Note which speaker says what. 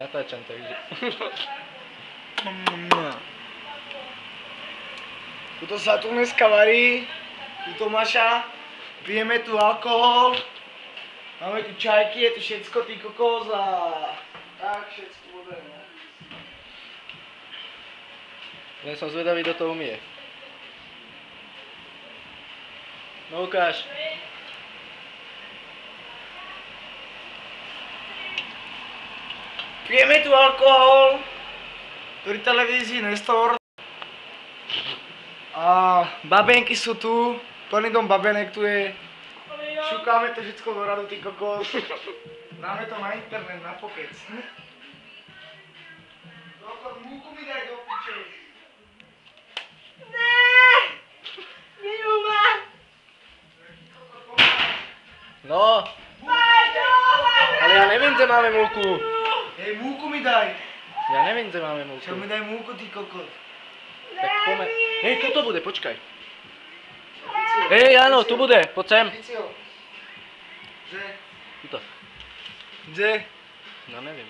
Speaker 1: natáčam, takže.
Speaker 2: Tuto sa tu dneska varí, tuto Maša, pijeme tu alkohol, máme tu čajky, je tu všetko, ty kokos a tak všetko bude, no.
Speaker 1: Len som zvedavý, kto to umie. No ukáž.
Speaker 2: Pijeme tu alkohol, pri televízii Nestor. A babenky sú tu, plný dom babenek tu je. Šukáme to všetko do radu, ty kokos. Dáme to na internet, na pokec. Doktor, múku mi daj do piče.
Speaker 1: No. Ale ja neviem, že máme múku.
Speaker 2: Hej, múku mi daj.
Speaker 1: Ja neviem, že máme múku.
Speaker 2: Čo mi daj múku, ty kokos.
Speaker 1: Tak poďme. Hej, toto bude, počkaj. Hej, áno, tu bude, poď sem.
Speaker 2: Licio. Že?
Speaker 1: Tuto.
Speaker 2: Kde?
Speaker 1: No neviem.